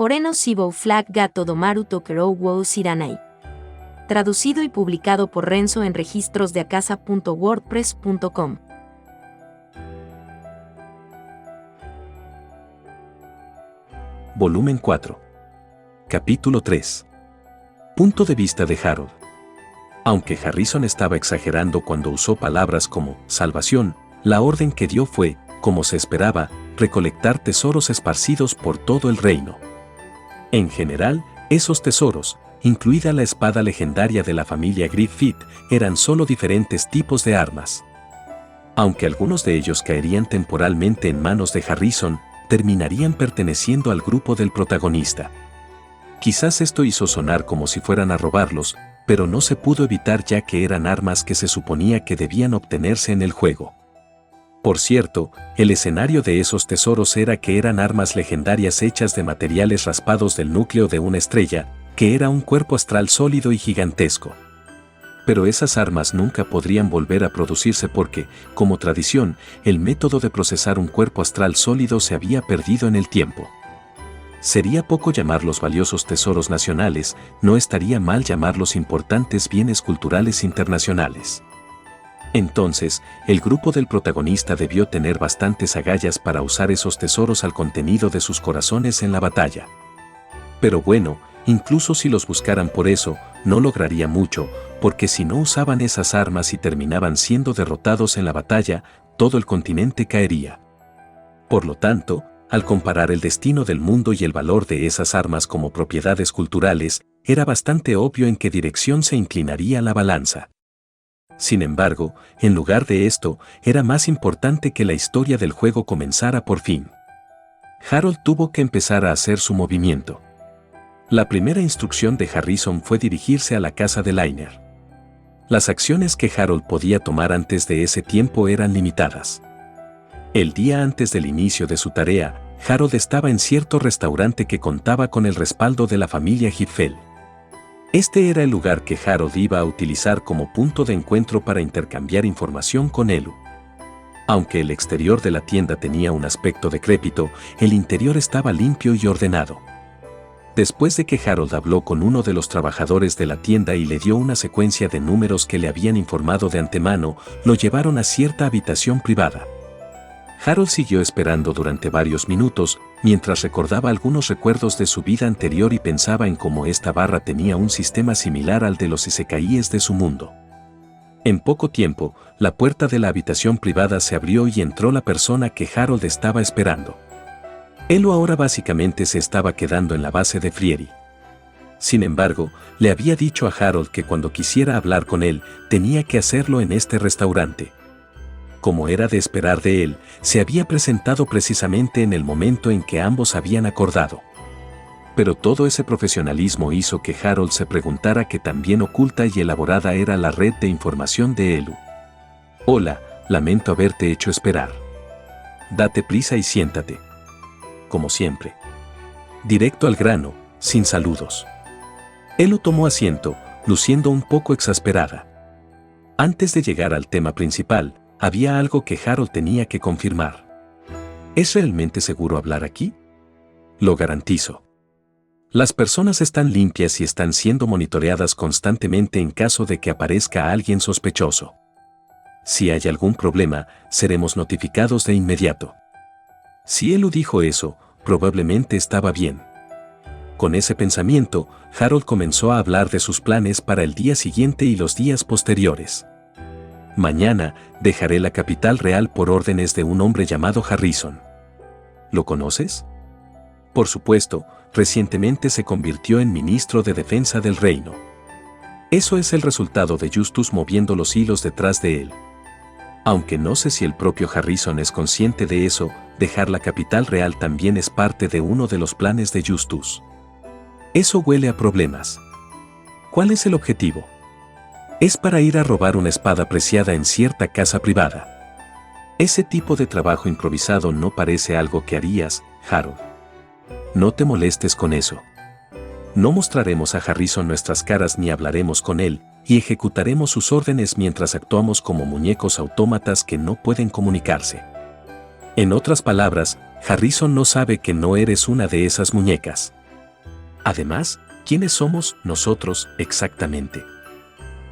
Oreno Sibou Flag Gato Domaru Tokerou Wou Siranai. Traducido y publicado por Renzo en registrosdeacasa.wordpress.com. Volumen 4. Capítulo 3. Punto de vista de Harold. Aunque Harrison estaba exagerando cuando usó palabras como salvación, la orden que dio fue, como se esperaba, recolectar tesoros esparcidos por todo el reino. En general, esos tesoros, incluida la espada legendaria de la familia Griffith, eran solo diferentes tipos de armas. Aunque algunos de ellos caerían temporalmente en manos de Harrison, terminarían perteneciendo al grupo del protagonista. Quizás esto hizo sonar como si fueran a robarlos, pero no se pudo evitar ya que eran armas que se suponía que debían obtenerse en el juego. Por cierto, el escenario de esos tesoros era que eran armas legendarias hechas de materiales raspados del núcleo de una estrella, que era un cuerpo astral sólido y gigantesco. Pero esas armas nunca podrían volver a producirse porque, como tradición, el método de procesar un cuerpo astral sólido se había perdido en el tiempo. Sería poco llamarlos valiosos tesoros nacionales, no estaría mal llamarlos importantes bienes culturales internacionales. Entonces, el grupo del protagonista debió tener bastantes agallas para usar esos tesoros al contenido de sus corazones en la batalla. Pero bueno, incluso si los buscaran por eso, no lograría mucho, porque si no usaban esas armas y terminaban siendo derrotados en la batalla, todo el continente caería. Por lo tanto, al comparar el destino del mundo y el valor de esas armas como propiedades culturales, era bastante obvio en qué dirección se inclinaría la balanza. Sin embargo, en lugar de esto, era más importante que la historia del juego comenzara por fin. Harold tuvo que empezar a hacer su movimiento. La primera instrucción de Harrison fue dirigirse a la casa de Lainer. Las acciones que Harold podía tomar antes de ese tiempo eran limitadas. El día antes del inicio de su tarea, Harold estaba en cierto restaurante que contaba con el respaldo de la familia Hiffel. Este era el lugar que Harold iba a utilizar como punto de encuentro para intercambiar información con Elu. Aunque el exterior de la tienda tenía un aspecto decrépito, el interior estaba limpio y ordenado. Después de que Harold habló con uno de los trabajadores de la tienda y le dio una secuencia de números que le habían informado de antemano, lo llevaron a cierta habitación privada. Harold siguió esperando durante varios minutos, mientras recordaba algunos recuerdos de su vida anterior y pensaba en cómo esta barra tenía un sistema similar al de los isekais de su mundo. En poco tiempo, la puerta de la habitación privada se abrió y entró la persona que Harold estaba esperando. Elu ahora básicamente se estaba quedando en la base de Frieri. Sin embargo, le había dicho a Harold que cuando quisiera hablar con él, tenía que hacerlo en este restaurante. Como era de esperar de él, se había presentado precisamente en el momento en que ambos habían acordado. Pero todo ese profesionalismo hizo que Harold se preguntara qué tan bien oculta y elaborada era la red de información de Elu. Hola, lamento haberte hecho esperar. Date prisa y siéntate. Como siempre. Directo al grano, sin saludos. Elu tomó asiento, luciendo un poco exasperada. Antes de llegar al tema principal, había algo que Harold tenía que confirmar. ¿Es realmente seguro hablar aquí? Lo garantizo. Las personas están limpias y están siendo monitoreadas constantemente en caso de que aparezca alguien sospechoso. Si hay algún problema, seremos notificados de inmediato. Si Elu dijo eso, probablemente estaba bien. Con ese pensamiento, Harold comenzó a hablar de sus planes para el día siguiente y los días posteriores. Mañana, dejaré la capital real por órdenes de un hombre llamado Harrison. ¿Lo conoces? Por supuesto, recientemente se convirtió en ministro de defensa del reino. Eso es el resultado de Justus moviendo los hilos detrás de él. Aunque no sé si el propio Harrison es consciente de eso, dejar la capital real también es parte de uno de los planes de Justus. Eso huele a problemas. ¿Cuál es el objetivo? Es para ir a robar una espada preciada en cierta casa privada. Ese tipo de trabajo improvisado no parece algo que harías, Harold. No te molestes con eso. No mostraremos a Harrison nuestras caras ni hablaremos con él, y ejecutaremos sus órdenes mientras actuamos como muñecos autómatas que no pueden comunicarse. En otras palabras, Harrison no sabe que no eres una de esas muñecas. Además, ¿quiénes somos nosotros exactamente?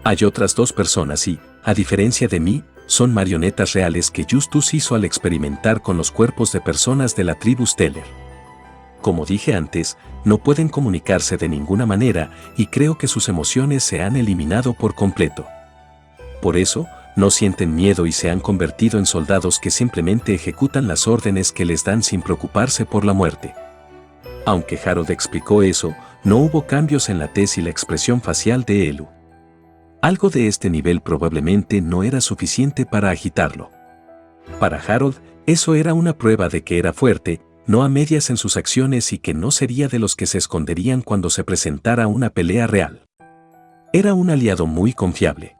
Hay otras dos personas y, a diferencia de mí, son marionetas reales que Justus hizo al experimentar con los cuerpos de personas de la tribu Stellar. Como dije antes, no pueden comunicarse de ninguna manera y creo que sus emociones se han eliminado por completo. Por eso, no sienten miedo y se han convertido en soldados que simplemente ejecutan las órdenes que les dan sin preocuparse por la muerte. Aunque Harold explicó eso, no hubo cambios en la tez y la expresión facial de Elu. Algo de este nivel probablemente no era suficiente para agitarlo. Para Harold, eso era una prueba de que era fuerte, no a medias en sus acciones y que no sería de los que se esconderían cuando se presentara una pelea real. Era un aliado muy confiable.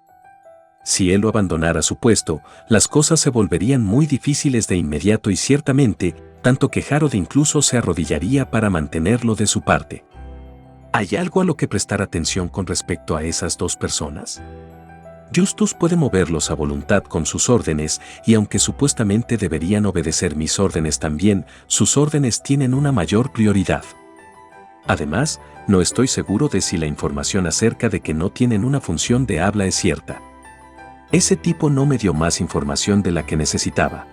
Si Elu abandonara su puesto, las cosas se volverían muy difíciles de inmediato y ciertamente, tanto que Harold incluso se arrodillaría para mantenerlo de su parte. ¿Hay algo a lo que prestar atención con respecto a esas dos personas? Justus puede moverlos a voluntad con sus órdenes y aunque supuestamente deberían obedecer mis órdenes también, sus órdenes tienen una mayor prioridad. Además, no estoy seguro de si la información acerca de que no tienen una función de habla es cierta. Ese tipo no me dio más información de la que necesitaba.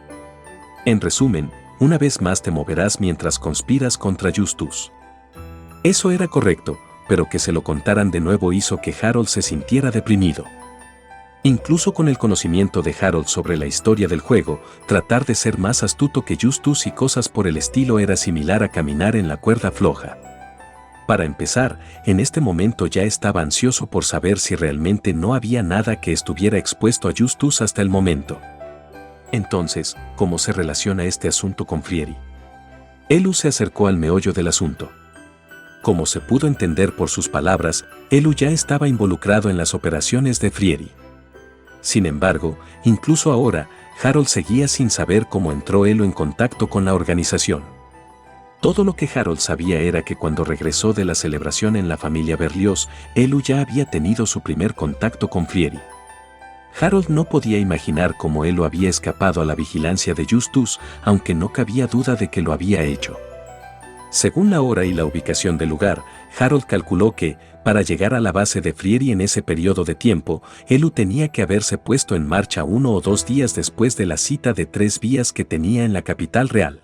En resumen, una vez más te moverás mientras conspiras contra Justus. Eso era correcto, pero que se lo contaran de nuevo hizo que Harold se sintiera deprimido. Incluso con el conocimiento de Harold sobre la historia del juego, tratar de ser más astuto que Justus y cosas por el estilo era similar a caminar en la cuerda floja. Para empezar, en este momento ya estaba ansioso por saber si realmente no había nada que estuviera expuesto a Justus hasta el momento. Entonces, ¿cómo se relaciona este asunto con Frieri? Elu se acercó al meollo del asunto. Como se pudo entender por sus palabras, Elu ya estaba involucrado en las operaciones de Frieri. Sin embargo, incluso ahora, Harold seguía sin saber cómo entró Elu en contacto con la organización. Todo lo que Harold sabía era que cuando regresó de la celebración en la familia Berlioz, Elu ya había tenido su primer contacto con Frieri. Harold no podía imaginar cómo Elu había escapado a la vigilancia de Justus, aunque no cabía duda de que lo había hecho. Según la hora y la ubicación del lugar, Harold calculó que, para llegar a la base de Frieri en ese periodo de tiempo, Elu tenía que haberse puesto en marcha 1 o 2 días después de la cita de 3 vías que tenía en la capital real.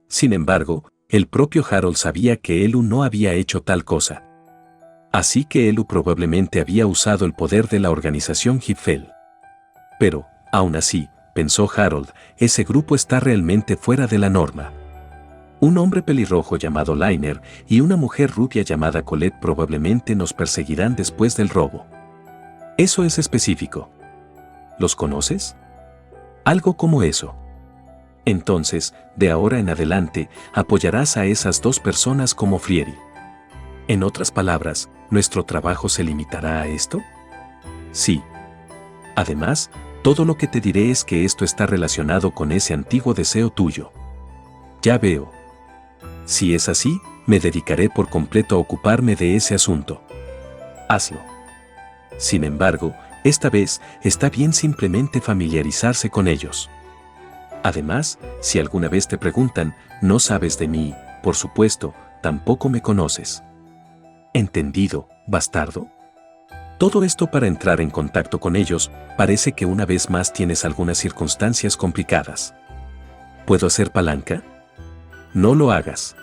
Sin embargo, el propio Harold sabía que Elu no había hecho tal cosa. Así que Elu probablemente había usado el poder de la organización Hifel. Pero, aún así, pensó Harold, ese grupo está realmente fuera de la norma. Un hombre pelirrojo llamado Liner y una mujer rubia llamada Colette probablemente nos perseguirán después del robo. Eso es específico. ¿Los conoces? Algo como eso. Entonces, de ahora en adelante, apoyarás a esas dos personas como Frieri. En otras palabras, ¿nuestro trabajo se limitará a esto? Sí. Además, todo lo que te diré es que esto está relacionado con ese antiguo deseo tuyo. Ya veo. Si es así, me dedicaré por completo a ocuparme de ese asunto. Hazlo. Sin embargo, esta vez está bien simplemente familiarizarse con ellos. Además, si alguna vez te preguntan, no sabes de mí, por supuesto, tampoco me conoces. ¿Entendido, bastardo? Todo esto para entrar en contacto con ellos, parece que una vez más tienes algunas circunstancias complicadas. ¿Puedo hacer palanca? No lo hagas.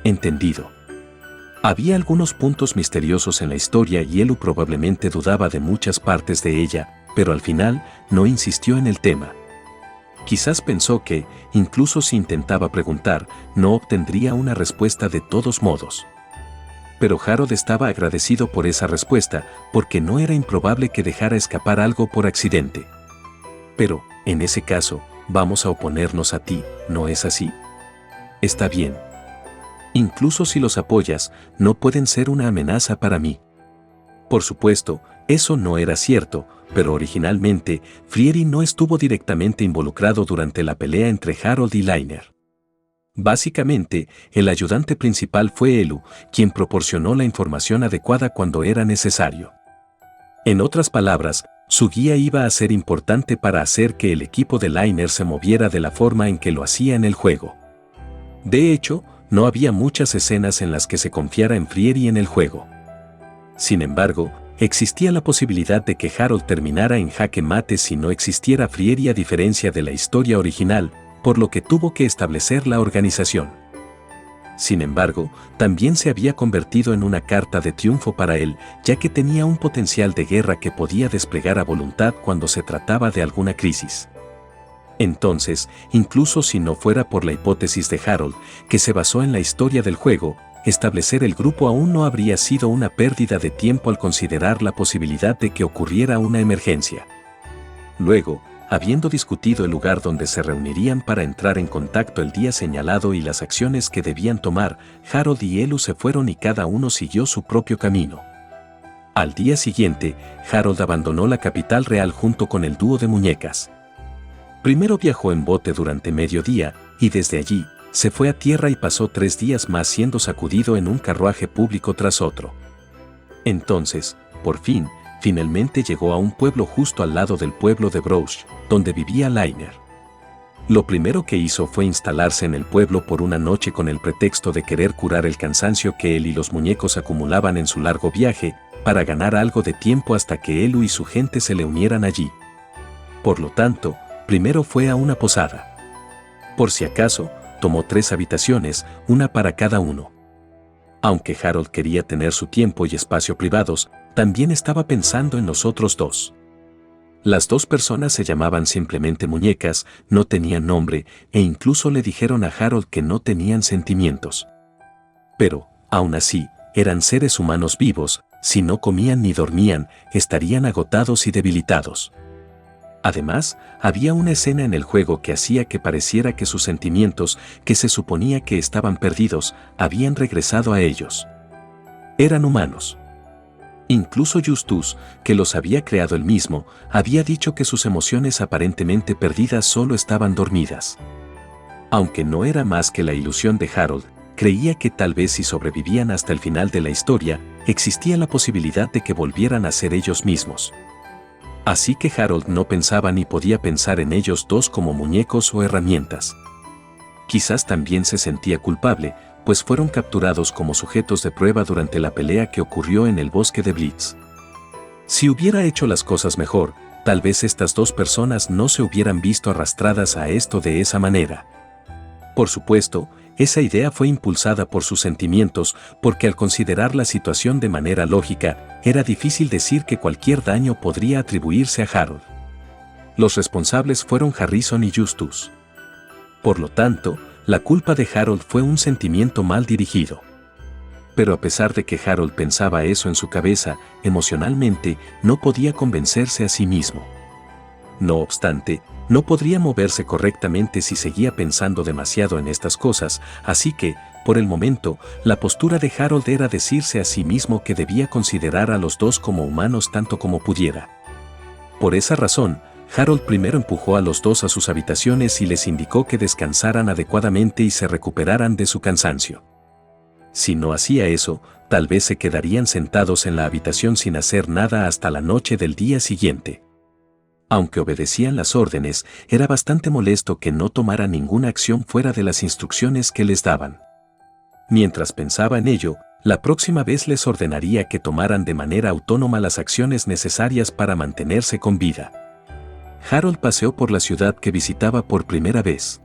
Entendido. Había algunos puntos misteriosos en la historia y Elu probablemente dudaba de muchas partes de ella, pero al final no insistió en el tema. Quizás pensó que, incluso si intentaba preguntar, no obtendría una respuesta de todos modos. Pero Harold estaba agradecido por esa respuesta, porque no era improbable que dejara escapar algo por accidente. Pero, en ese caso, vamos a oponernos a ti, ¿no es así? Está bien. Incluso si los apoyas, no pueden ser una amenaza para mí. Por supuesto, eso no era cierto, pero originalmente, Frieri no estuvo directamente involucrado durante la pelea entre Harold y Liner. Básicamente, el ayudante principal fue Elu, quien proporcionó la información adecuada cuando era necesario. En otras palabras, su guía iba a ser importante para hacer que el equipo de Liner se moviera de la forma en que lo hacía en el juego. De hecho, no había muchas escenas en las que se confiara en Frieri en el juego. Sin embargo, existía la posibilidad de que Harold terminara en jaque mate si no existiera Frieri a diferencia de la historia original, por lo que tuvo que establecer la organización. Sin embargo, también se había convertido en una carta de triunfo para él, ya que tenía un potencial de guerra que podía desplegar a voluntad cuando se trataba de alguna crisis. Entonces, incluso si no fuera por la hipótesis de Harold, que se basó en la historia del juego, establecer el grupo aún no habría sido una pérdida de tiempo al considerar la posibilidad de que ocurriera una emergencia. Luego, habiendo discutido el lugar donde se reunirían para entrar en contacto el día señalado y las acciones que debían tomar, Harold y Elu se fueron y cada uno siguió su propio camino. Al día siguiente, Harold abandonó la capital real junto con el dúo de muñecas. Primero viajó en bote durante mediodía, y desde allí, se fue a tierra y pasó 3 días más siendo sacudido en un carruaje público tras otro. Entonces, por fin, finalmente llegó a un pueblo justo al lado del pueblo de Bruges, donde vivía Lainer. Lo primero que hizo fue instalarse en el pueblo por una noche con el pretexto de querer curar el cansancio que él y los muñecos acumulaban en su largo viaje, para ganar algo de tiempo hasta que Elu y su gente se le unieran allí. Por lo tanto, primero fue a una posada. Por si acaso, tomó 3 habitaciones, una para cada uno. Aunque Harold quería tener su tiempo y espacio privados, también estaba pensando en los otros 2. Las 2 personas se llamaban simplemente muñecas, no tenían nombre, e incluso le dijeron a Harold que no tenían sentimientos. Pero, aún así, eran seres humanos vivos, si no comían ni dormían, estarían agotados y debilitados. Además, había una escena en el juego que hacía que pareciera que sus sentimientos, que se suponía que estaban perdidos, habían regresado a ellos. Eran humanos. Incluso Justus, que los había creado él mismo, había dicho que sus emociones aparentemente perdidas solo estaban dormidas. Aunque no era más que la ilusión de Harold, creía que tal vez si sobrevivían hasta el final de la historia, existía la posibilidad de que volvieran a ser ellos mismos. Así que Harold no pensaba ni podía pensar en ellos 2 como muñecos o herramientas. Quizás también se sentía culpable, pues fueron capturados como sujetos de prueba durante la pelea que ocurrió en el bosque de Blitz. Si hubiera hecho las cosas mejor, tal vez estas 2 personas no se hubieran visto arrastradas a esto de esa manera. Por supuesto, esa idea fue impulsada por sus sentimientos, porque al considerar la situación de manera lógica, era difícil decir que cualquier daño podría atribuirse a Harold. Los responsables fueron Harrison y Justus. Por lo tanto, la culpa de Harold fue un sentimiento mal dirigido. Pero a pesar de que Harold pensaba eso en su cabeza, emocionalmente, no podía convencerse a sí mismo. No obstante, no podría moverse correctamente si seguía pensando demasiado en estas cosas, así que, por el momento, la postura de Harold era decirse a sí mismo que debía considerar a los 2 como humanos tanto como pudiera. Por esa razón, Harold primero empujó a los 2 a sus habitaciones y les indicó que descansaran adecuadamente y se recuperaran de su cansancio. Si no hacía eso, tal vez se quedarían sentados en la habitación sin hacer nada hasta la noche del día siguiente. Aunque obedecían las órdenes, era bastante molesto que no tomaran ninguna acción fuera de las instrucciones que les daban. Mientras pensaba en ello, la próxima vez les ordenaría que tomaran de manera autónoma las acciones necesarias para mantenerse con vida. Harold paseó por la ciudad que visitaba por primera vez.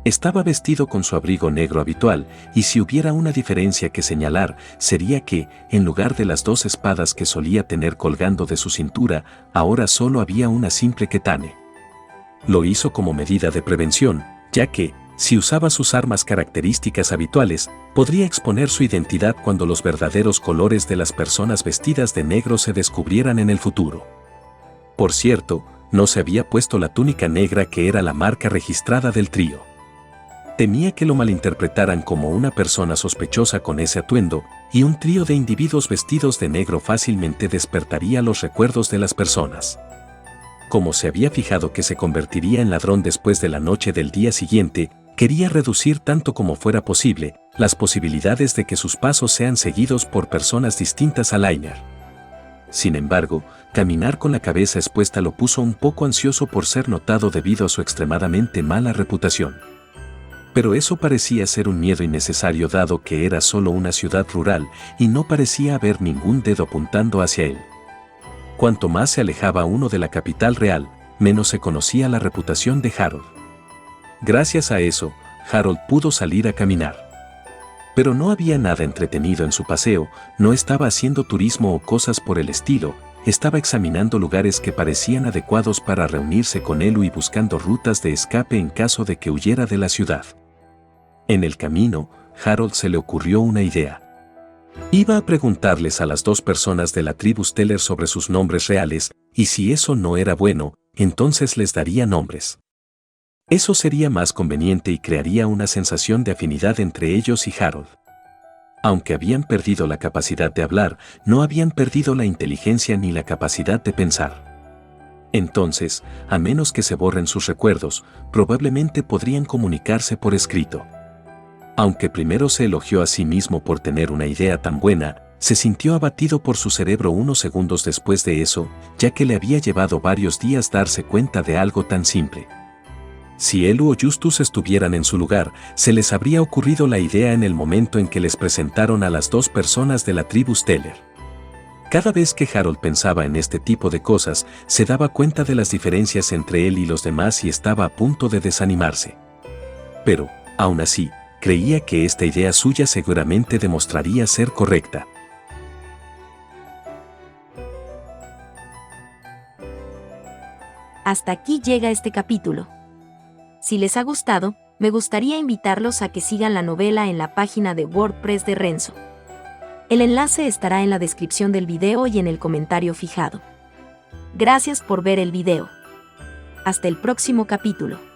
Estaba vestido con su abrigo negro habitual, y si hubiera una diferencia que señalar, sería que, en lugar de las 2 espadas que solía tener colgando de su cintura, ahora solo había una simple ketane. Lo hizo como medida de prevención, ya que, si usaba sus armas características habituales, podría exponer su identidad cuando los verdaderos colores de las personas vestidas de negro se descubrieran en el futuro. Por cierto, no se había puesto la túnica negra que era la marca registrada del trío. Temía que lo malinterpretaran como una persona sospechosa con ese atuendo, y un trío de individuos vestidos de negro fácilmente despertaría los recuerdos de las personas. Como se había fijado que se convertiría en ladrón después de la noche del día siguiente, quería reducir tanto como fuera posible las posibilidades de que sus pasos sean seguidos por personas distintas a Lainer. Sin embargo, caminar con la cabeza expuesta lo puso un poco ansioso por ser notado debido a su extremadamente mala reputación. Pero eso parecía ser un miedo innecesario dado que era solo una ciudad rural y no parecía haber ningún dedo apuntando hacia él. Cuanto más se alejaba uno de la capital real, menos se conocía la reputación de Harold. Gracias a eso, Harold pudo salir a caminar. Pero no había nada entretenido en su paseo, no estaba haciendo turismo o cosas por el estilo, estaba examinando lugares que parecían adecuados para reunirse con Elu y buscando rutas de escape en caso de que huyera de la ciudad. En el camino, Harold se le ocurrió una idea. Iba a preguntarles a las dos personas de la tribu Steller sobre sus nombres reales, y si eso no era bueno, entonces les daría nombres. Eso sería más conveniente y crearía una sensación de afinidad entre ellos y Harold. Aunque habían perdido la capacidad de hablar, no habían perdido la inteligencia ni la capacidad de pensar. Entonces, a menos que se borren sus recuerdos, probablemente podrían comunicarse por escrito. Aunque primero se elogió a sí mismo por tener una idea tan buena, se sintió abatido por su cerebro unos segundos después de eso, ya que le había llevado varios días darse cuenta de algo tan simple. Si Elu o Justus estuvieran en su lugar, se les habría ocurrido la idea en el momento en que les presentaron a las dos personas de la tribu Steller. Cada vez que Harold pensaba en este tipo de cosas, se daba cuenta de las diferencias entre él y los demás y estaba a punto de desanimarse. Pero, aún así, creía que esta idea suya seguramente demostraría ser correcta. Hasta aquí llega este capítulo. Si les ha gustado, me gustaría invitarlos a que sigan la novela en la página de WordPress de Renzo. El enlace estará en la descripción del video y en el comentario fijado. Gracias por ver el video. Hasta el próximo capítulo.